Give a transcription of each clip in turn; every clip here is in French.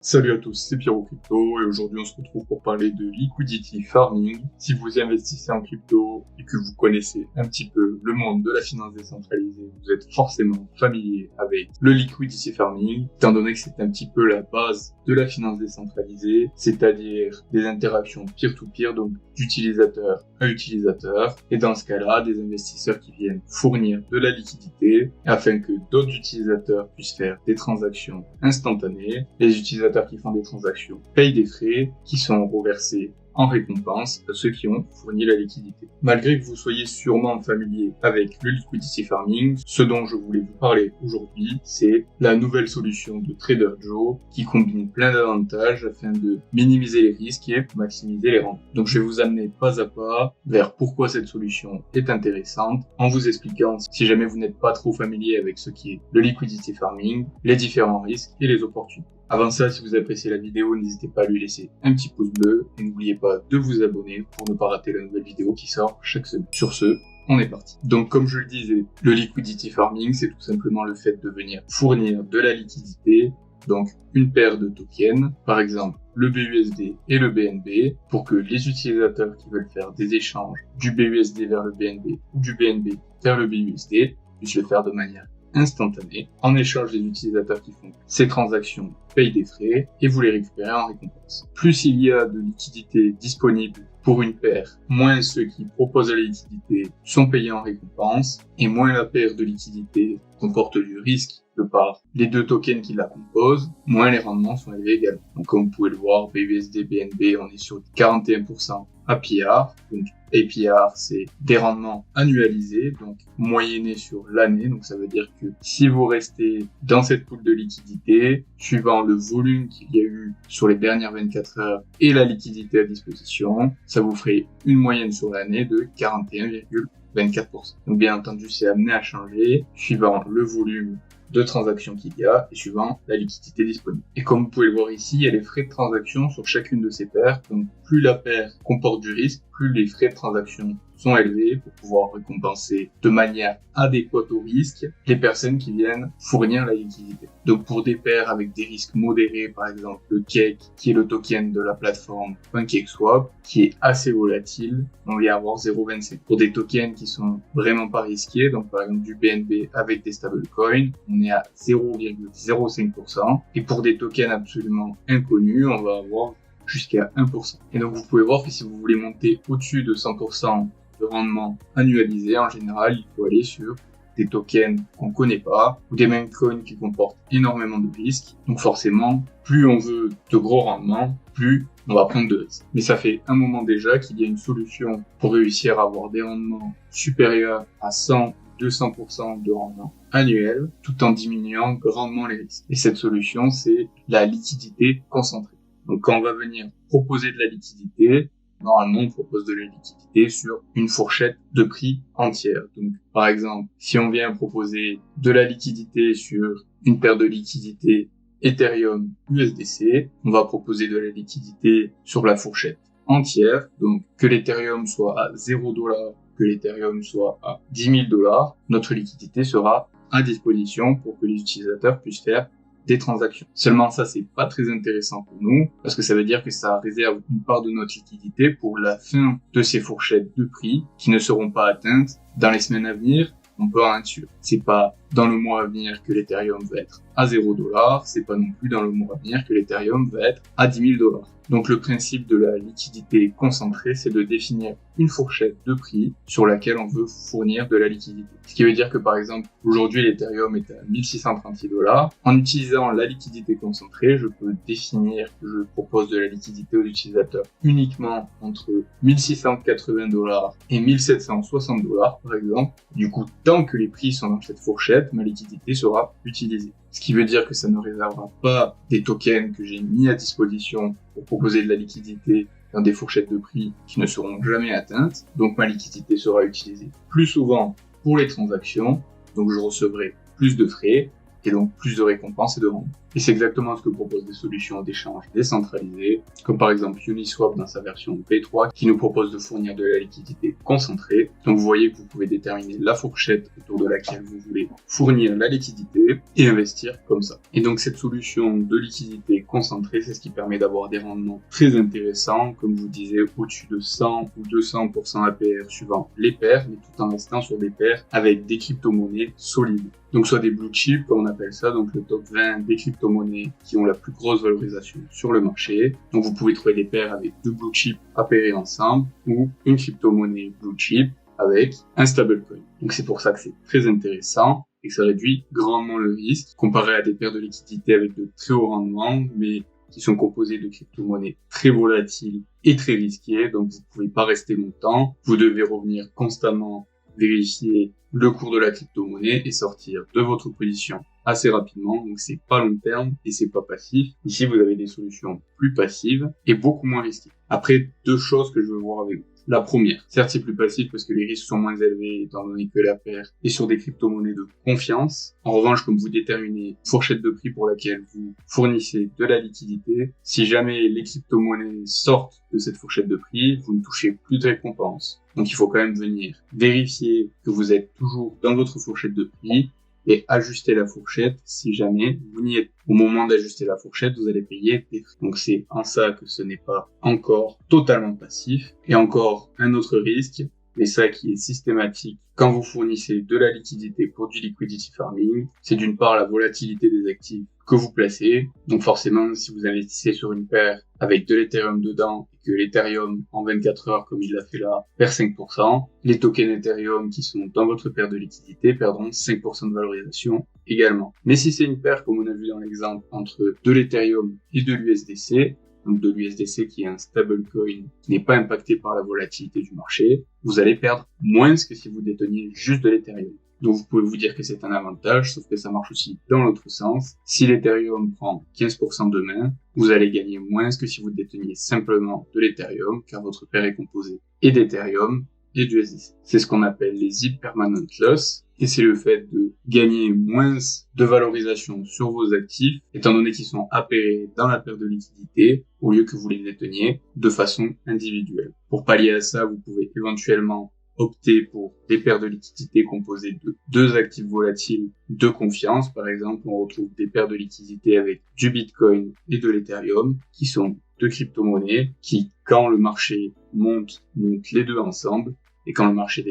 Salut à tous, c'est Pierrot Crypto et aujourd'hui on se retrouve pour parler de liquidity farming. Si vous investissez en crypto et que vous connaissez un petit peu le monde de la finance décentralisée, vous êtes forcément familier avec le liquidity farming, étant donné que c'est un petit peu la base de la finance décentralisée, c'est-à-dire des interactions peer-to-peer, donc d'utilisateur à utilisateur, et dans ce cas-là, des investisseurs qui viennent fournir de la liquidité afin que d'autres utilisateurs puissent faire des transactions instantanées. Les utilisateurs qui font des transactions payent des frais qui sont reversés en récompense à ceux qui ont fourni la liquidité. Malgré que vous soyez sûrement familier avec le liquidity farming, ce dont je voulais vous parler aujourd'hui, c'est la nouvelle solution de Trader Joe qui combine plein d'avantages afin de minimiser les risques et maximiser les rendements. Donc je vais vous amener pas à pas vers pourquoi cette solution est intéressante en vous expliquant, si jamais vous n'êtes pas trop familier avec ce qui est le liquidity farming, les différents risques et les opportunités. Avant ça, si vous appréciez la vidéo, n'hésitez pas à lui laisser un petit pouce bleu et n'oubliez pas de vous abonner pour ne pas rater la nouvelle vidéo qui sort chaque semaine. Sur ce, on est parti. Donc comme je le disais, le liquidity farming, c'est tout simplement le fait de venir fournir de la liquidité, donc une paire de tokens, par exemple le BUSD et le BNB, pour que les utilisateurs qui veulent faire des échanges du BUSD vers le BNB ou du BNB vers le BUSD puissent le faire de manière instantanée. En échange, les utilisateurs qui font ces transactions payent des frais et vous les récupérez en récompense. Plus il y a de liquidité disponible pour une paire, moins ceux qui proposent la liquidité sont payés en récompense et moins la paire de liquidité comporte du risque de par les deux tokens qui la composent, moins les rendements sont élevés également. Donc comme vous pouvez le voir, BUSD, BNB, on est sur 41% APR. Donc APR, c'est des rendements annualisés, donc moyennés sur l'année. Donc ça veut dire que si vous restez dans cette pool de liquidité, suivant le volume qu'il y a eu sur les dernières 24 heures et la liquidité à disposition, ça vous ferait une moyenne sur l'année de 41,24%. Donc bien entendu, c'est amené à changer suivant le volume de transactions qu'il y a et suivant la liquidité disponible. Et comme vous pouvez le voir ici, il y a les frais de transaction sur chacune de ces paires. Donc plus la paire comporte du risque, plus les frais de transaction sont élevés pour pouvoir récompenser de manière adéquate au risque les personnes qui viennent fournir la liquidité. Donc pour des paires avec des risques modérés, par exemple le Cake, qui est le token de la plateforme PancakeSwap, qui est assez volatile, on va y avoir 0,25. Pour des tokens qui sont vraiment pas risqués, donc par exemple du BNB avec des stablecoins, on est à 0,05%. Et pour des tokens absolument inconnus, on va avoir jusqu'à 1%. Et donc vous pouvez voir que si vous voulez monter au-dessus de 100% de rendement annualisé, en général, il faut aller sur des tokens qu'on connaît pas ou des meme coins qui comportent énormément de risques. Donc forcément, plus on veut de gros rendements, plus on va prendre de risques. Mais ça fait un moment déjà qu'il y a une solution pour réussir à avoir des rendements supérieurs à 100-200% de rendement annuel tout en diminuant grandement les risques. Et cette solution, c'est la liquidité concentrée. Donc quand on va venir proposer de la liquidité, normalement, on propose de la liquidité sur une fourchette de prix entière. Donc, par exemple, si on vient proposer de la liquidité sur une paire de liquidités Ethereum USDC, on va proposer de la liquidité sur la fourchette entière. Donc, que l'Ethereum soit à $0, que l'Ethereum soit à $10,000, notre liquidité sera à disposition pour que les utilisateurs puissent faire des transactions. Seulement ça, c'est pas très intéressant pour nous parce que ça veut dire que ça réserve une part de notre liquidité pour la fin de ces fourchettes de prix qui ne seront pas atteintes dans les semaines à venir. On peut en être sûr. C'est pas dans le mois à venir que l'Ethereum va être à $0, c'est pas non plus dans le mois à venir que l'Ethereum va être à $10,000. Donc le principe de la liquidité concentrée, c'est de définir une fourchette de prix sur laquelle on veut fournir de la liquidité. Ce qui veut dire que par exemple, aujourd'hui l'Ethereum est à $1,636. En utilisant la liquidité concentrée, je peux définir que je propose de la liquidité aux utilisateurs uniquement entre $1,680 et $1,760 par exemple. Du coup, tant que les prix sont dans cette fourchette, ma liquidité sera utilisée. Ce qui veut dire que ça ne réservera pas des tokens que j'ai mis à disposition pour proposer de la liquidité dans des fourchettes de prix qui ne seront jamais atteintes. Donc ma liquidité sera utilisée plus souvent pour les transactions, donc je recevrai plus de frais et donc plus de récompenses et de rendement. Et c'est exactement ce que proposent des solutions d'échange décentralisées, comme par exemple Uniswap dans sa version P3, qui nous propose de fournir de la liquidité concentrée. Donc vous voyez que vous pouvez déterminer la fourchette autour de laquelle vous voulez fournir la liquidité et investir comme ça. Et donc cette solution de liquidité concentrée, c'est ce qui permet d'avoir des rendements très intéressants, comme je vous disais, au-dessus de 100 ou 200% APR suivant les paires, mais tout en restant sur des paires avec des crypto-monnaies solides. Donc soit des blue chips, comme on appelle ça, donc le top 20 des crypto-monnaies qui ont la plus grosse valorisation sur le marché. Donc vous pouvez trouver des paires avec deux blue chips appairés ensemble ou une crypto-monnaie blue chip avec un stablecoin. Donc c'est pour ça que c'est très intéressant et que ça réduit grandement le risque comparé à des paires de liquidités avec de très hauts rendements, mais qui sont composées de crypto-monnaies très volatiles et très risquées. Donc vous pouvez pas rester longtemps. Vous devez revenir constamment vérifier le cours de la crypto-monnaie et sortir de votre position assez rapidement. Donc c'est pas long terme et c'est pas passif. Ici vous avez des solutions plus passives et beaucoup moins risquées. Après, deux choses que je veux voir avec vous. La première, certes c'est plus passif parce que les risques sont moins élevés étant donné que la paire est sur des crypto-monnaies de confiance. En revanche, comme vous déterminez une fourchette de prix pour laquelle vous fournissez de la liquidité, si jamais les crypto-monnaies sortent de cette fourchette de prix, vous ne touchez plus de récompense. Donc il faut quand même venir vérifier que vous êtes toujours dans votre fourchette de prix et ajuster la fourchette si jamais vous n'y êtes. Au moment d'ajuster la fourchette, vous allez payer des frais. Donc c'est en ça que ce n'est pas encore totalement passif. Et encore un autre risque, mais ça qui est systématique quand vous fournissez de la liquidité pour du liquidity farming, c'est d'une part la volatilité des actifs que vous placez. Donc forcément, si vous investissez sur une paire avec de l'Ethereum dedans et que l'Ethereum en 24 heures, comme il l'a fait là, perd 5%, les tokens Ethereum qui sont dans votre paire de liquidité perdront 5% de valorisation également. Mais si c'est une paire, comme on a vu dans l'exemple, entre de l'Ethereum et de l'USDC, donc de l'USDC qui est un stablecoin qui n'est pas impacté par la volatilité du marché, vous allez perdre moins que si vous déteniez juste de l'Ethereum. Donc vous pouvez vous dire que c'est un avantage, sauf que ça marche aussi dans l'autre sens. Si l'Ethereum prend 15% demain, vous allez gagner moins que si vous déteniez simplement de l'Ethereum, car votre paire est composée et d'Ethereum et d'USDC. C'est ce qu'on appelle les ZIP Permanent Loss, et c'est le fait de gagner moins de valorisation sur vos actifs, étant donné qu'ils sont appairés dans la paire de liquidité, au lieu que vous les déteniez de façon individuelle. Pour pallier à ça, vous pouvez éventuellement opter pour des paires de liquidités composées de deux actifs volatiles de confiance. Par exemple, on retrouve des paires de liquidités avec du Bitcoin et de l'Ethereum, qui sont deux crypto-monnaies qui, quand le marché montent les deux ensemble, et quand le marché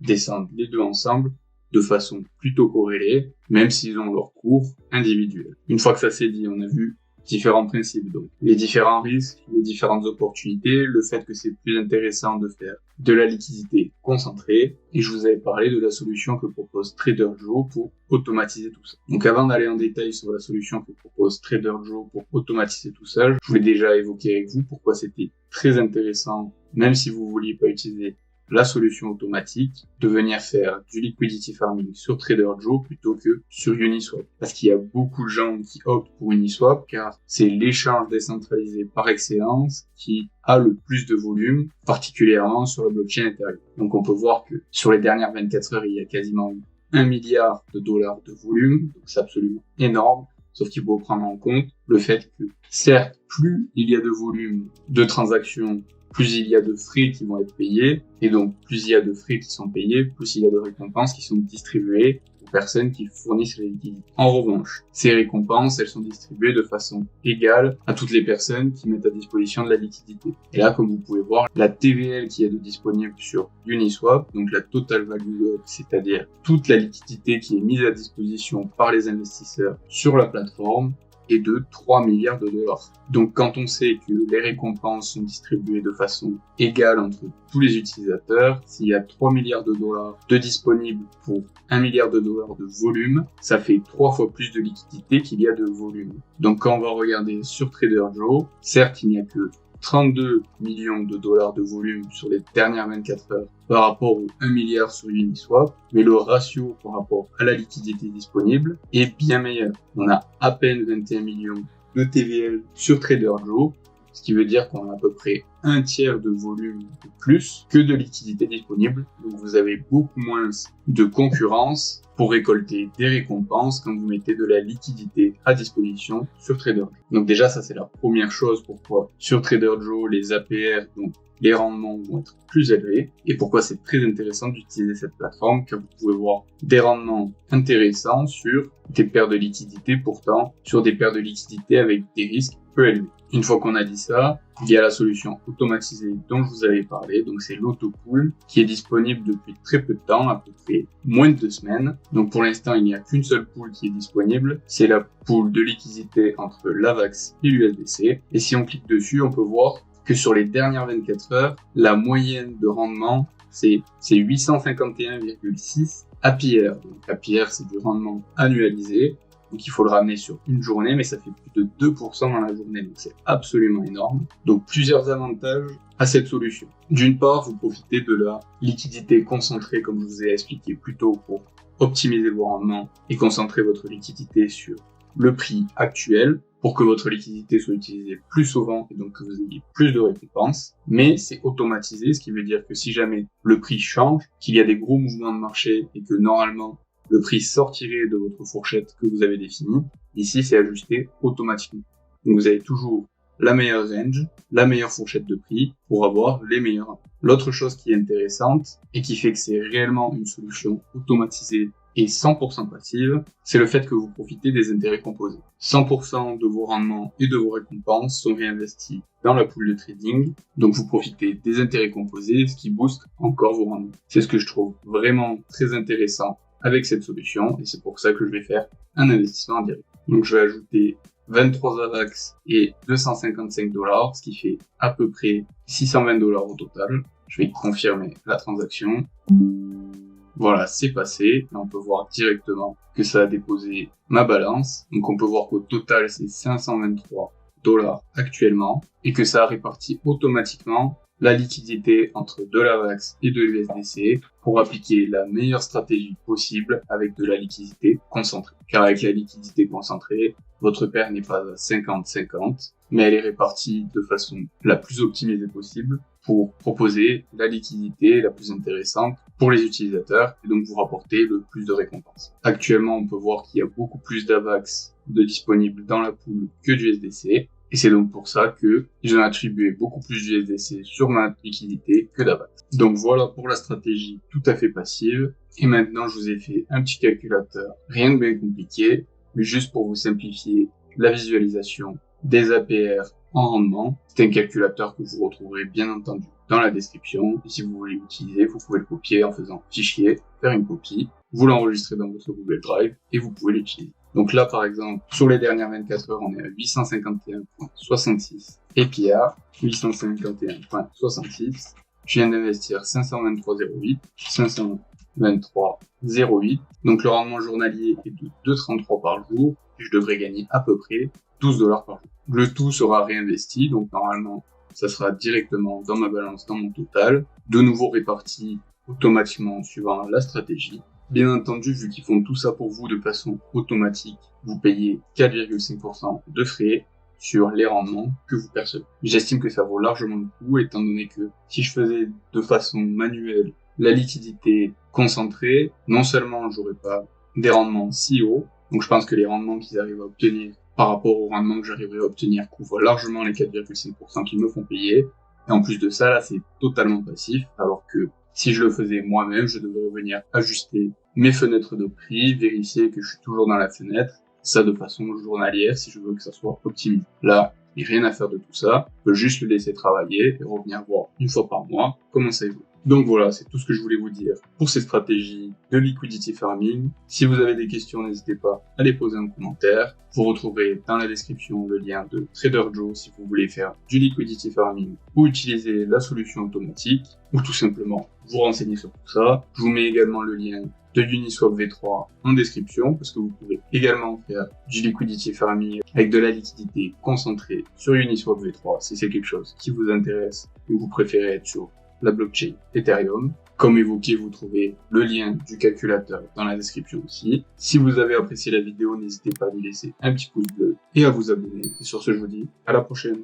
descendent les deux ensemble, de façon plutôt corrélée, même s'ils ont leur cours individuel. Une fois que ça s'est dit, on a vu différents principes, donc les différents risques, les différentes opportunités, le fait que c'est plus intéressant de faire de la liquidité concentrée, et je vous avais parlé de la solution que propose TraderJoe pour automatiser tout ça. Donc avant d'aller en détail sur la solution que propose TraderJoe pour automatiser tout ça, je voulais déjà évoquer avec vous pourquoi c'était très intéressant, même si vous vouliez pas utiliser la solution automatique, de venir faire du liquidity farming sur TraderJoe plutôt que sur Uniswap. Parce qu'il y a beaucoup de gens qui optent pour Uniswap car c'est l'échange décentralisé par excellence qui a le plus de volume, particulièrement sur le blockchain Ethereum. Donc on peut voir que sur les dernières 24 heures, il y a quasiment eu $1 milliard de volume, donc c'est absolument énorme. Sauf qu'il faut prendre en compte le fait que, certes, plus il y a de volume de transactions, plus il y a de frais qui vont être payés, et donc plus il y a de frais qui sont payés, plus il y a de récompenses qui sont distribuées aux personnes qui fournissent les liquidités. En revanche, ces récompenses, elles sont distribuées de façon égale à toutes les personnes qui mettent à disposition de la liquidité. Et là, comme vous pouvez voir, la TVL qui est disponible sur Uniswap, donc la total value locked, c'est-à-dire toute la liquidité qui est mise à disposition par les investisseurs sur la plateforme, est de 3 milliards de dollars. Donc quand on sait que les récompenses sont distribuées de façon égale entre tous les utilisateurs, s'il y a 3 milliards de dollars de disponibles pour 1 milliard de dollars de volume, ça fait 3 fois plus de liquidité qu'il y a de volume. Donc quand on va regarder sur TraderJoe, certes il n'y a que 32 millions de dollars de volume sur les dernières 24 heures par rapport aux 1 milliard sur Uniswap, mais le ratio par rapport à la liquidité disponible est bien meilleur. On a à peine 21 millions de TVL sur TraderJoe, ce qui veut dire qu'on a à peu près un tiers de volume de plus que de liquidité disponible. Donc vous avez beaucoup moins de concurrence pour récolter des récompenses quand vous mettez de la liquidité à disposition sur TraderJoe. Donc déjà, ça c'est la première chose pourquoi sur TraderJoe, les APR, donc les rendements vont être plus élevés et pourquoi c'est très intéressant d'utiliser cette plateforme car vous pouvez voir des rendements intéressants sur des paires de liquidités, pourtant sur des paires de liquidités avec des risques peu élevés. Une fois qu'on a dit ça, il y a la solution automatisée dont je vous avais parlé, donc c'est l'autopool qui est disponible depuis très peu de temps, à peu près moins de 2 semaines. Donc pour l'instant, il n'y a qu'une seule pool qui est disponible, c'est la pool de liquidité entre l'AVAX et l'USDC. Et si on clique dessus, on peut voir que sur les dernières 24 heures, la moyenne de rendement, c'est 851,6 APR. Donc APR, c'est du rendement annualisé. Donc il faut le ramener sur une journée, mais ça fait plus de 2% dans la journée, donc c'est absolument énorme. Donc plusieurs avantages à cette solution. D'une part, vous profitez de la liquidité concentrée, comme je vous ai expliqué plus tôt, pour optimiser vos rendements et concentrer votre liquidité sur le prix actuel pour que votre liquidité soit utilisée plus souvent et donc que vous ayez plus de récompenses. Mais c'est automatisé, ce qui veut dire que si jamais le prix change, qu'il y a des gros mouvements de marché et que normalement le prix sortirait de votre fourchette que vous avez définie, ici c'est ajusté automatiquement. Donc vous avez toujours la meilleure range, la meilleure fourchette de prix pour avoir les meilleurs. L'autre chose qui est intéressante et qui fait que c'est réellement une solution automatisée et 100% passive, c'est le fait que vous profitez des intérêts composés. 100% de vos rendements et de vos récompenses sont réinvestis dans la pool de trading, donc vous profitez des intérêts composés, ce qui booste encore vos rendements. C'est ce que je trouve vraiment très intéressant avec cette solution et c'est pour ça que je vais faire un investissement en direct. Donc je vais ajouter 23 AVAX et 255 $, ce qui fait à peu près 620 $ au total. Je vais confirmer la transaction. Voilà, c'est passé et on peut voir directement que ça a déposé ma balance. Donc on peut voir qu'au total c'est 523 $ actuellement et que ça a réparti automatiquement la liquidité entre de l'AVAX et de l'USDC pour appliquer la meilleure stratégie possible avec de la liquidité concentrée. Car avec la liquidité concentrée, votre paire n'est pas à 50-50, mais elle est répartie de façon la plus optimisée possible pour proposer la liquidité la plus intéressante pour les utilisateurs et donc vous rapporter le plus de récompenses. Actuellement, on peut voir qu'il y a beaucoup plus d'AVAX de disponibles dans la pool que d'USDC. Et c'est donc pour ça que ils ont attribué beaucoup plus d'USDC sur ma liquidité que d'AVAX. Donc voilà pour la stratégie tout à fait passive. Et maintenant, je vous ai fait un petit calculateur, rien de bien compliqué, mais juste pour vous simplifier la visualisation des APR en rendement. C'est un calculateur que vous retrouverez bien entendu dans la description. Et si vous voulez l'utiliser, vous pouvez le copier en faisant fichier, faire une copie, vous l'enregistrez dans votre Google Drive et vous pouvez l'utiliser. Donc là, par exemple, sur les dernières 24 heures, on est à 851,66 APR, 851,66. Je viens d'investir 523,08, 523,08. Donc le rendement journalier est de 2,33 par jour et je devrais gagner à peu près 12 $ par jour. Le tout sera réinvesti, donc normalement, ça sera directement dans ma balance, dans mon total, de nouveau réparti automatiquement suivant la stratégie. Bien entendu, vu qu'ils font tout ça pour vous de façon automatique, vous payez 4,5% de frais sur les rendements que vous percevez. J'estime que ça vaut largement le coup, étant donné que si je faisais de façon manuelle la liquidité concentrée, non seulement j'aurais pas des rendements si hauts, donc je pense que les rendements qu'ils arrivent à obtenir par rapport aux rendements que j'arriverai à obtenir couvrent largement les 4,5% qu'ils me font payer. Et en plus de ça, là, c'est totalement passif, alors que si je le faisais moi-même, je devrais venir ajuster mes fenêtres de prix, vérifier que je suis toujours dans la fenêtre, ça de façon journalière si je veux que ça soit optimisé. Là, il n'y a rien à faire de tout ça, je peux juste le laisser travailler et revenir voir une fois par mois comment ça évolue. Donc voilà, c'est tout ce que je voulais vous dire pour ces stratégies de liquidity farming. Si vous avez des questions, n'hésitez pas à les poser en commentaire. Vous retrouverez dans la description le lien de TraderJoe si vous voulez faire du liquidity farming ou utiliser la solution automatique ou tout simplement vous renseigner sur tout ça. Je vous mets également le lien de Uniswap V3 en description parce que vous pouvez également faire du liquidity farming avec de la liquidité concentrée sur Uniswap V3 si c'est quelque chose qui vous intéresse et que vous préférez être sur la blockchain Ethereum. Comme évoqué, vous trouvez le lien du calculateur dans la description aussi. Si vous avez apprécié la vidéo, n'hésitez pas à lui laisser un petit pouce bleu et à vous abonner. Et sur ce, je vous dis à la prochaine.